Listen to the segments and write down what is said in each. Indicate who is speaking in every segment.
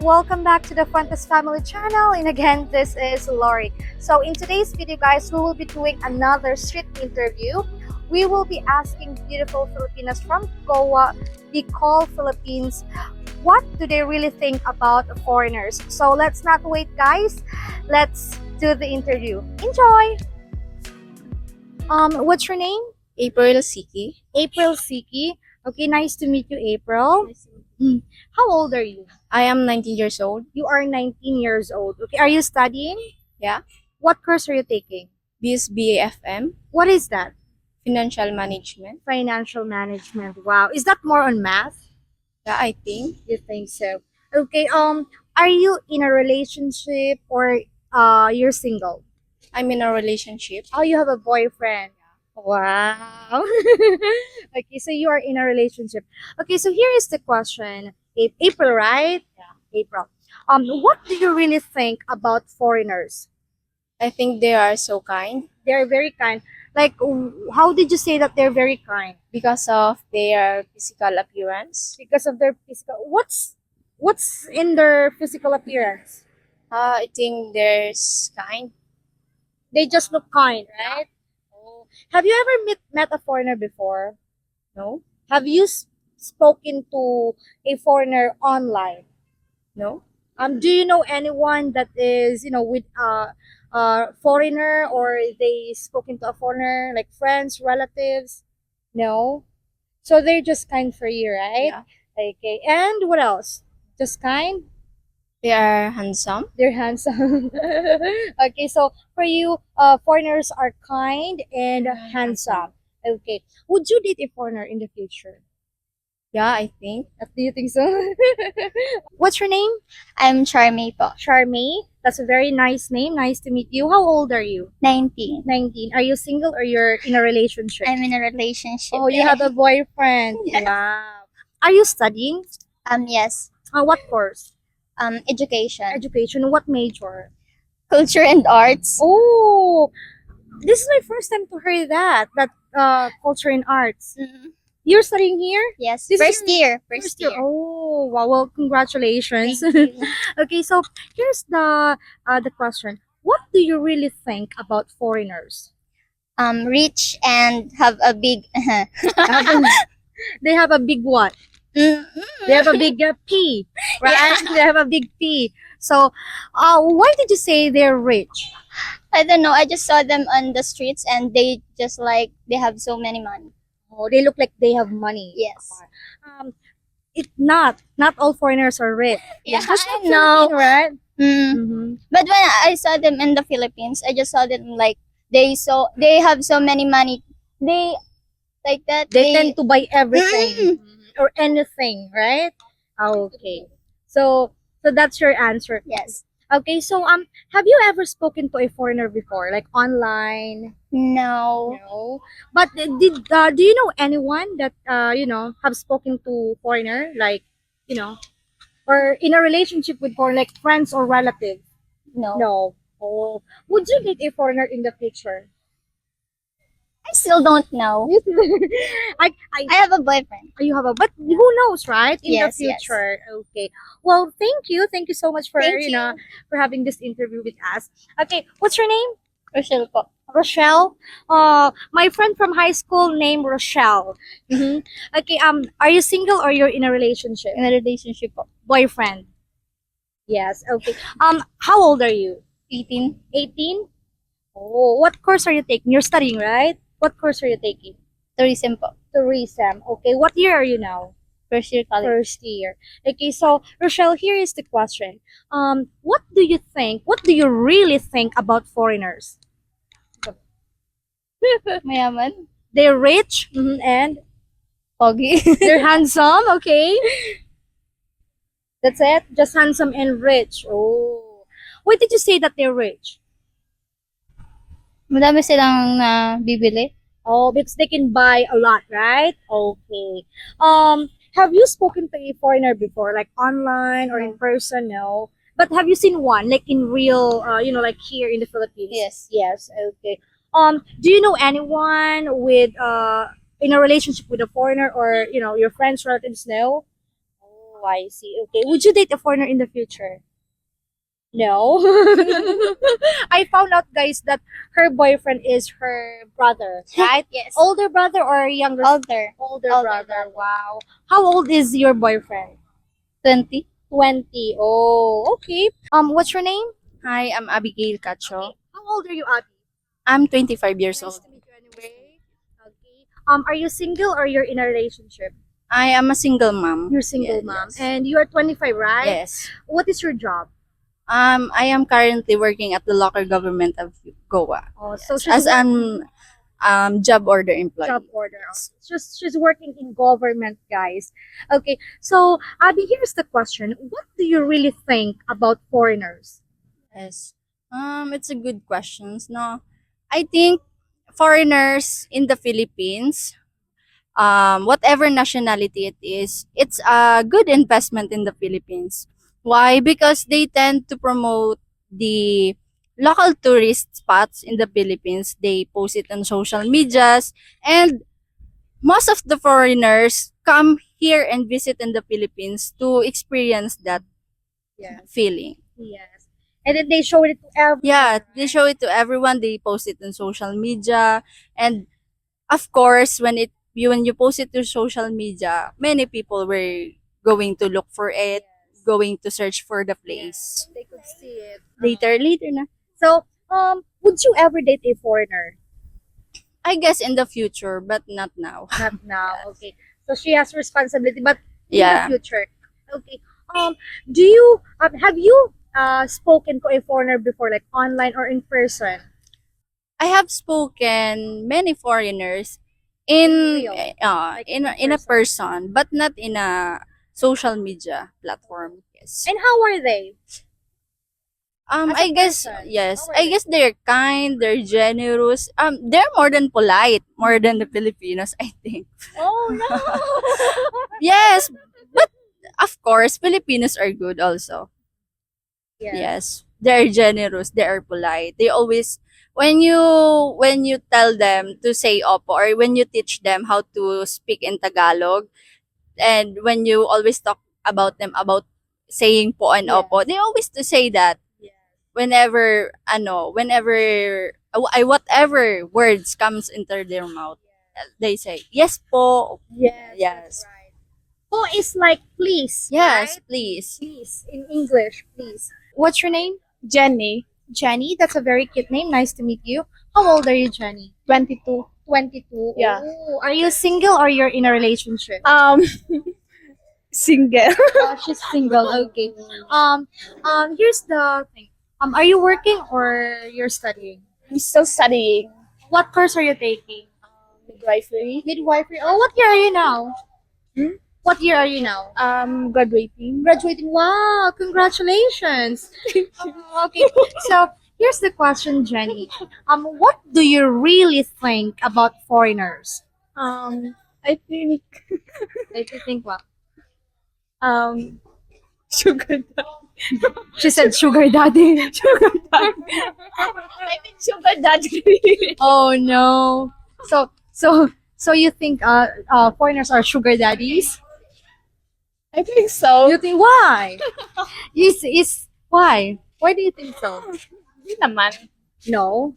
Speaker 1: welcome back to the Fuentes family channel, and again this is Lorie. So in today's video guys, we will be doing another street interview. We will be asking beautiful Filipinas from Goa, Bicol, Philippines, what do they really think about foreigners. So let's not wait guys, let's do the interview. Enjoy! What's your name?
Speaker 2: April Siki.
Speaker 1: April Siki. Okay, nice to meet you, April. How old are you?
Speaker 2: I am 19 years old.
Speaker 1: You are 19 years old. Okay, are you studying?
Speaker 2: Yeah.
Speaker 1: What course are you taking?
Speaker 2: BSBAFM,
Speaker 1: What is that?
Speaker 2: Financial Management.
Speaker 1: Financial management. Wow. Is that more on math?
Speaker 2: Yeah, I think.
Speaker 1: You think so? Okay, are you in a relationship or you're single?
Speaker 2: I'm in a relationship.
Speaker 1: Oh, you have a boyfriend. Wow. Okay, so you are in a relationship. Okay, so here is the question. April, right? Yeah. April. What do you really think about foreigners?
Speaker 2: I think they are so kind
Speaker 1: They're very kind. Like, how did you say that they're very kind?
Speaker 2: because of their physical appearance.
Speaker 1: Because of their physical. What's in their physical appearance?
Speaker 2: I think they're kind.
Speaker 1: They just look kind, right? Oh. Have you ever met a foreigner before?
Speaker 2: No?
Speaker 1: Have you spoken to a foreigner online?
Speaker 2: No?
Speaker 1: Do you know anyone that is, with a foreigner, or they spoken to a foreigner, like friends, relatives? No. So they're just kind for you, right?
Speaker 2: Yeah.
Speaker 1: Okay. And what else? Just kind?
Speaker 2: They are handsome.
Speaker 1: They're handsome. Okay, so for you, foreigners are kind and handsome. Okay. Would you date a foreigner in the future?
Speaker 2: Yeah, I think.
Speaker 1: Do you think so? What's your name?
Speaker 3: I'm Char po.
Speaker 1: Charmaine. That's a very nice name. Nice to meet you. How old are you?
Speaker 3: 19.
Speaker 1: 19. Are you single or you're in a relationship?
Speaker 3: I'm in a relationship.
Speaker 1: Oh, you have a boyfriend.
Speaker 3: Yes.
Speaker 1: Wow. Are you studying?
Speaker 3: Yes.
Speaker 1: What course?
Speaker 3: Education.
Speaker 1: Education. What major?
Speaker 3: Culture and arts.
Speaker 1: Oh, this is my first time to hear that. Culture and arts.
Speaker 3: Mhm.
Speaker 1: You're studying here?
Speaker 3: Yes.
Speaker 1: This is
Speaker 3: First year. First year.
Speaker 1: Oh, wow. Well, congratulations.
Speaker 3: Thank you.
Speaker 1: Okay, so here's the question. What do you really think about foreigners?
Speaker 3: Rich and have a big.
Speaker 1: They have a big what? They have a big P, right? They have a big P. So, why did you say they're rich?
Speaker 3: I don't know. I just saw them on the streets and they just like they have so many money.
Speaker 1: Oh, they look like they have money.
Speaker 3: Yes.
Speaker 1: Not all foreigners are rich.
Speaker 3: Yeah,
Speaker 1: Just
Speaker 3: I
Speaker 1: like
Speaker 3: know.
Speaker 1: Philippine, right?
Speaker 3: Mm. But when I saw them in the Philippines, I just saw them like they have so many money. They like that.
Speaker 1: They tend to buy everything or anything, right? Okay. So that's your answer.
Speaker 3: Yes.
Speaker 1: Okay, so have you ever spoken to a foreigner before, like online?
Speaker 3: No.
Speaker 1: No. But do you know anyone that have spoken to foreigner, like, or in a relationship with foreign, like friends or relatives?
Speaker 3: No.
Speaker 1: No. Oh, would you date a foreigner in the future?
Speaker 3: I still don't know.
Speaker 1: I
Speaker 3: I have a boyfriend.
Speaker 1: You have but who knows, right? In
Speaker 3: Yes,
Speaker 1: the
Speaker 3: yes.
Speaker 1: future. Okay. Well, thank you so much for
Speaker 3: Thank you.
Speaker 1: for having this interview with us. Okay, what's your name?
Speaker 3: Rochelle po.
Speaker 1: Rochelle. My friend from high school named Rochelle. Okay. Are you single or you're in a relationship?
Speaker 3: In a relationship po.
Speaker 1: Boyfriend. Yes. Okay. How old are you?
Speaker 3: 18.
Speaker 1: 18. Oh, what course are you taking? You're studying, right? What course are you taking?
Speaker 3: Tourism po.
Speaker 1: Tourism. Okay. What year are you now?
Speaker 3: First year college.
Speaker 1: First year. Okay, so Rochelle, here is the question. What do you think? What do you really think about foreigners?
Speaker 3: Mayaman.
Speaker 1: They're rich and
Speaker 3: Pogi.
Speaker 1: they're handsome. Okay, that's it. Just handsome and rich. Oh, why did you say that they're rich?
Speaker 3: Madami silang bibili.
Speaker 1: Oh, because they can buy a lot, right? Okay. Have you spoken to a foreigner before, like online or in person? No. But have you seen one, like in real, like here in the Philippines?
Speaker 3: Yes.
Speaker 1: Yes. Okay. Do you know anyone with in a relationship with a foreigner, or your friends, relatives? No. Oh, I see. Okay. Would you date a foreigner in the future? No. I found out, guys, that her boyfriend is her brother, right?
Speaker 3: Yes.
Speaker 1: Older brother or younger?
Speaker 3: Older.
Speaker 1: Older
Speaker 3: Older
Speaker 1: brother.
Speaker 3: brother.
Speaker 1: Wow. How old is your boyfriend?
Speaker 2: 20.
Speaker 1: 20. Oh, okay. What's your name?
Speaker 2: Hi, I'm Abigail Cacho.
Speaker 1: How old are you, Abby?
Speaker 2: I'm 25 years
Speaker 1: Nice
Speaker 2: old.
Speaker 1: to meet you anyway. Okay. Are you single or you're in a relationship?
Speaker 2: I am a single mom.
Speaker 1: You're single,
Speaker 2: Yeah,
Speaker 1: mom.
Speaker 2: yes.
Speaker 1: And you are 25, right?
Speaker 2: Yes.
Speaker 1: What is your job?
Speaker 2: I am currently working at the local government of Goa.
Speaker 1: Oh, so
Speaker 2: Yes,
Speaker 1: she's
Speaker 2: as an job order employee.
Speaker 1: job order. She's working in government, guys. Okay. So, Abby, here's the question. What do you really think about foreigners?
Speaker 2: Yes. It's a good question. No, I think foreigners in the Philippines, whatever nationality it is, it's a good investment in the Philippines. Why? Because they tend to promote the local tourist spots in the Philippines. They post it on social medias, and most of the foreigners come here and visit in the Philippines to experience that
Speaker 1: Yes.
Speaker 2: feeling.
Speaker 1: Yes. And then they show it to everyone.
Speaker 2: Yeah, they show it to everyone. They post it on social media, and of course, when you post it to social media, many people were going to look for it, going to search for the place.
Speaker 1: They could see it.
Speaker 2: Later na.
Speaker 1: So, would you ever date a foreigner?
Speaker 2: I guess in the future, but not now.
Speaker 1: Not now. Okay. So she has responsibility, but in
Speaker 2: Yeah.
Speaker 1: the future. Okay. Do you have you spoken to a foreigner before, like online or in person?
Speaker 2: I have spoken many foreigners in
Speaker 1: Real, like
Speaker 2: in a person, but not in a social media platform. Yes.
Speaker 1: And how are they? As a
Speaker 2: I guess
Speaker 1: person,
Speaker 2: yes.
Speaker 1: how are
Speaker 2: I
Speaker 1: they?
Speaker 2: guess they're kind, they're generous. They're more than polite, more than the Filipinos, I think.
Speaker 1: Oh no.
Speaker 2: Yes, but of course, Filipinos are good also.
Speaker 1: Yes.
Speaker 2: Yes, they're generous, they are polite. They always when you tell them to say opo or when you teach them how to speak in Tagalog and when you always talk about them about saying po and
Speaker 1: Yes.
Speaker 2: opo, they always to say that
Speaker 1: Yes.
Speaker 2: whenever whatever words comes into their mouth, they say yes po.
Speaker 1: Yes.
Speaker 2: Yes.
Speaker 1: That's right. Po is like please.
Speaker 2: Yes,
Speaker 1: Right?
Speaker 2: please.
Speaker 1: Please in English, please. What's your name?
Speaker 4: Jenny,
Speaker 1: Jenny. That's a very cute name. Nice to meet you. How old are you, Jenny?
Speaker 4: 22.
Speaker 1: 22.
Speaker 4: Yeah.
Speaker 1: Oh, are you single or you're in a relationship?
Speaker 4: Single.
Speaker 1: Oh, she's single. Okay. Here's the thing. Are you working or you're studying?
Speaker 4: I'm still studying
Speaker 1: What course are you taking?
Speaker 4: midwifery.
Speaker 1: Midwifery. Oh, what year are you now? What year are you now?
Speaker 4: Graduating.
Speaker 1: Graduating. Wow, congratulations. Okay. So here's the question, Jenny. What do you really think about foreigners?
Speaker 4: I think
Speaker 1: If you think what?
Speaker 4: sugar daddy.
Speaker 1: She said sugar daddy.
Speaker 4: Sugar daddy. I think sugar daddy.
Speaker 1: Oh no. So you think foreigners are sugar daddies?
Speaker 4: I think so.
Speaker 1: You think why? Is why? Why do you think so?
Speaker 4: Hindi naman.
Speaker 1: No.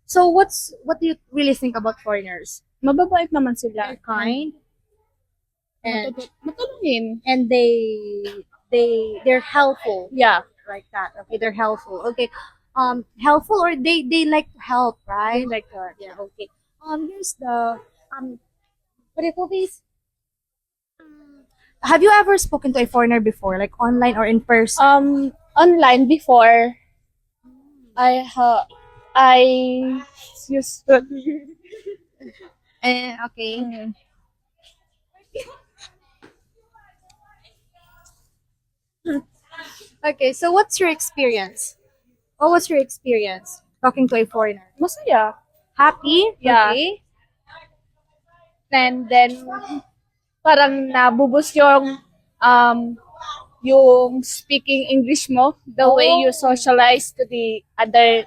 Speaker 1: So what do you really think about foreigners?
Speaker 4: Mababait naman sila.
Speaker 1: They're kind and
Speaker 4: Matulungin.
Speaker 1: and they're helpful
Speaker 4: Yeah.
Speaker 1: like that. Okay, they're helpful. Okay. Helpful or they like to help, right?
Speaker 4: Like that.
Speaker 1: Yeah, okay. Here's the what do you call these? Have you ever spoken to a foreigner before, like online or in person?
Speaker 4: Online before I used to
Speaker 1: Okay. Okay, so what's your experience? What was your experience talking to a foreigner?
Speaker 4: masaya.
Speaker 1: Happy?
Speaker 4: Yeah.
Speaker 1: Okay.
Speaker 4: And then parang nabubus yung speaking English mo, the way you socialize to the other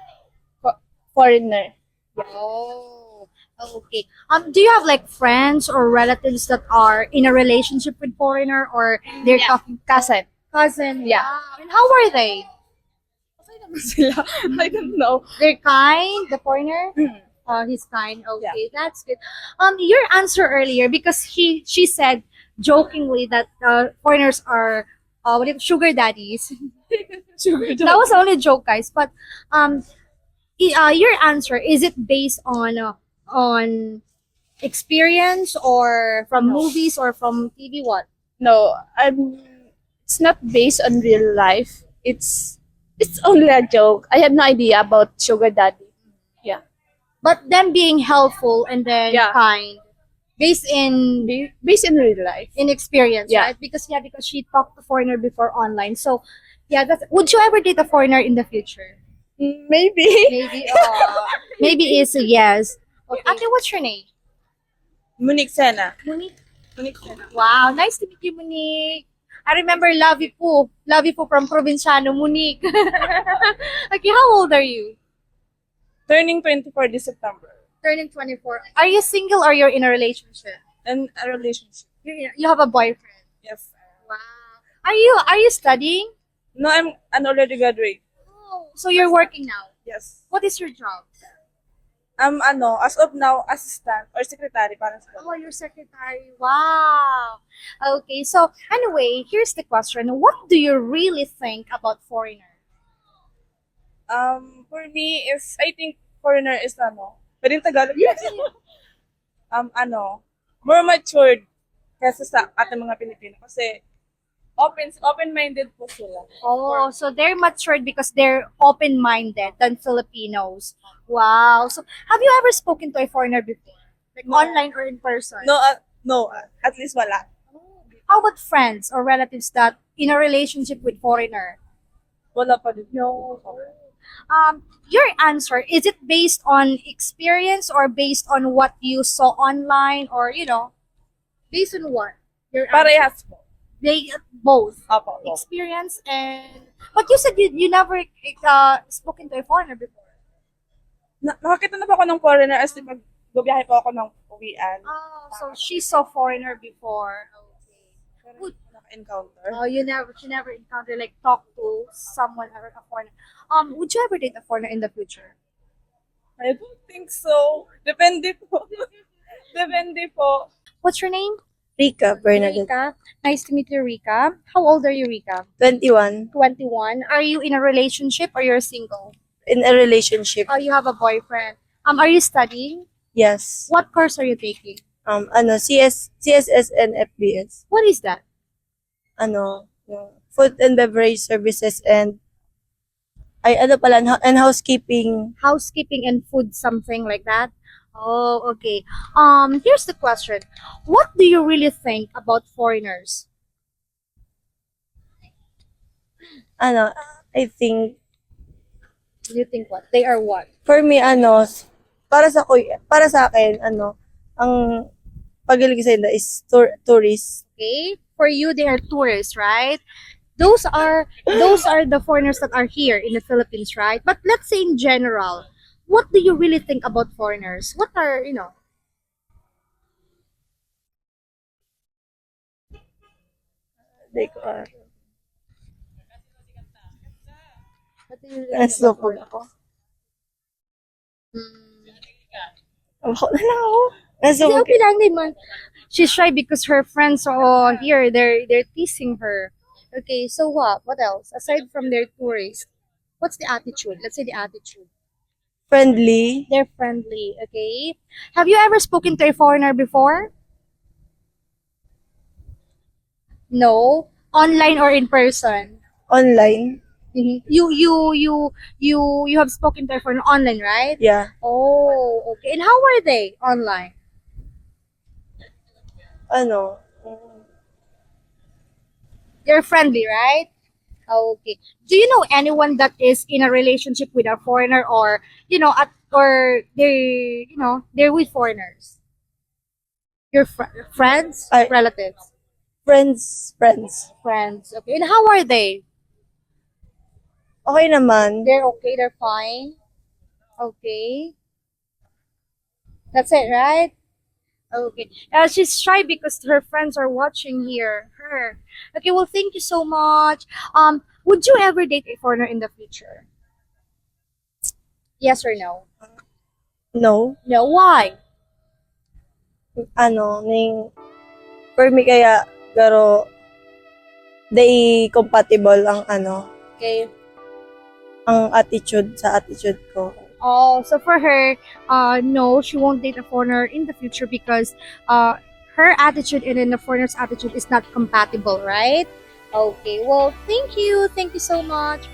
Speaker 4: foreigner.
Speaker 1: Oh. Okay. Do you have like friends or relatives that are in a relationship with foreigner, or they're
Speaker 4: Yeah.
Speaker 1: talking
Speaker 4: Cousin.
Speaker 1: cousin?
Speaker 4: Yeah.
Speaker 1: Wow. And how are they?
Speaker 4: Okay naman sila. I don't know.
Speaker 1: They're kind, the foreigner?
Speaker 4: Mm.
Speaker 1: He's kind. Okay, that's good. Your answer earlier, because she said jokingly that foreigners are sugar daddies.
Speaker 4: Sugar
Speaker 1: That was only a joke, guys. But um, your answer, is it based on experience or from
Speaker 4: No.
Speaker 1: movies or from TV? What?
Speaker 4: No, it's not based on real life. It's only a joke. I have no idea about sugar daddy. Yeah.
Speaker 1: But them being helpful and then
Speaker 4: Yeah.
Speaker 1: kind, based in
Speaker 4: Based in real life.
Speaker 1: in experience,
Speaker 4: Yeah.
Speaker 1: right? Because she talked to foreigner before online. So yeah, that's. Would you ever date a foreigner in the future?
Speaker 4: Maybe.
Speaker 1: Maybe. Maybe is a yes. Okay. Ate, what's your name?
Speaker 5: Monique Sena.
Speaker 1: Monique.
Speaker 5: Monique Sena.
Speaker 1: Wow, nice to meet you, Monique. I remember Lovey po from Provinciano, Monique. Okay, how old are you?
Speaker 5: Turning 24 this September.
Speaker 1: Turning 24. Are you single or you're in a relationship?
Speaker 5: And a relationship.
Speaker 1: You have a boyfriend.
Speaker 5: Yes.
Speaker 1: Wow. Are you studying?
Speaker 5: No, I'm an already graduate.
Speaker 1: Oh, so you're working now.
Speaker 5: Yes.
Speaker 1: What is your job?
Speaker 5: I'm as of now, assistant or secretary para sa
Speaker 1: Oh, you're secretary. Wow. Okay, so anyway, here's the question. What do you really think about foreigner?
Speaker 5: For me is I think foreigner is pwedeng Tagalog. More matured kaysa sa ating mga Pilipino kasi open-minded po sila.
Speaker 1: Oh, so they're matured because they're open-minded than Filipinos. Wow. So have you ever spoken to a foreigner before? Like
Speaker 5: No.
Speaker 1: online or in person?
Speaker 5: No, at least wala.
Speaker 1: How about friends or relatives that in a relationship with foreigner?
Speaker 5: Wala pa din.
Speaker 1: No. Your answer, is it based on experience or based on what you saw online, or based on what? Your answer?
Speaker 5: Parehas po.
Speaker 1: They both
Speaker 5: Opo.
Speaker 1: experience and. But you said you never spoken to a foreigner before.
Speaker 5: Nakakita na po ako ng foreigner as in magbibiyahe po ako ng uwian.
Speaker 1: Oh, so she saw foreigner before. Okay.
Speaker 5: Pero naka-encounter.
Speaker 1: Oh, she never encountered like talk to someone or a foreigner. Would you ever date a foreigner in the future?
Speaker 5: I don't think so. Depende po. Depende po.
Speaker 1: What's your name?
Speaker 6: Rica Bernadette.
Speaker 1: Rica. Nice to meet you, Rica. How old are you, Rica?
Speaker 6: 21.
Speaker 1: 21. Are you in a relationship or you're single?
Speaker 6: In a relationship.
Speaker 1: Oh, you have a boyfriend. Are you studying?
Speaker 6: Yes.
Speaker 1: What course are you taking?
Speaker 6: CSS and FBS.
Speaker 1: What is that?
Speaker 6: Yung food and beverage services and and housekeeping.
Speaker 1: Housekeeping and food, something like that. Oh, okay. Here's the question. What do you really think about foreigners?
Speaker 6: I think
Speaker 1: Do you think what? They are what?
Speaker 6: for me para sa akin ang pagiging sa nila is tourist.
Speaker 1: Okay? For you, they are tourists, right? Those are the foreigners that are here in the Philippines, right? But let's say in general, what do you really think about foreigners? What are
Speaker 6: Like,
Speaker 1: what do you really think
Speaker 6: nasupog
Speaker 1: about
Speaker 6: ako.
Speaker 1: Hmm.
Speaker 6: Ako na lang ako.
Speaker 1: Hindi,
Speaker 6: Nasupog.
Speaker 1: okay lang naman. She's shy because her friends are here. They're teasing her. Okay, so what? What else? Aside from their tourists, what's the attitude? Let's say the attitude.
Speaker 6: Friendly.
Speaker 1: They're friendly. Okay. Have you ever spoken to a foreigner before? No. Online or in person?
Speaker 6: Online.
Speaker 1: Mhm. You have spoken to a foreigner online, right?
Speaker 6: Yeah.
Speaker 1: Oh, okay. And how were they online?
Speaker 6: Ano?
Speaker 1: They're friendly, right? Okay. Do you know anyone that is in a relationship with a foreigner, or or they're with foreigners? Your friends,
Speaker 6: I-
Speaker 1: relatives,
Speaker 6: Friends.
Speaker 1: friends. Okay. And how are they?
Speaker 6: Okay naman.
Speaker 1: They're okay. They're fine. Okay. That's it, right? Okay. She's shy because her friends are watching here. Her. Okay. Well, thank you so much. Would you ever date a foreigner in the future? Yes or no?
Speaker 6: No.
Speaker 1: No. Why?
Speaker 6: Ano, ning, for me kaya, garo, they compatible ang ano,
Speaker 1: Okay.
Speaker 6: ang attitude sa attitude ko.
Speaker 1: Oh, so for her, no, she won't date a foreigner in the future because her attitude and then the foreigner's attitude is not compatible, right? Okay, well, thank you so much.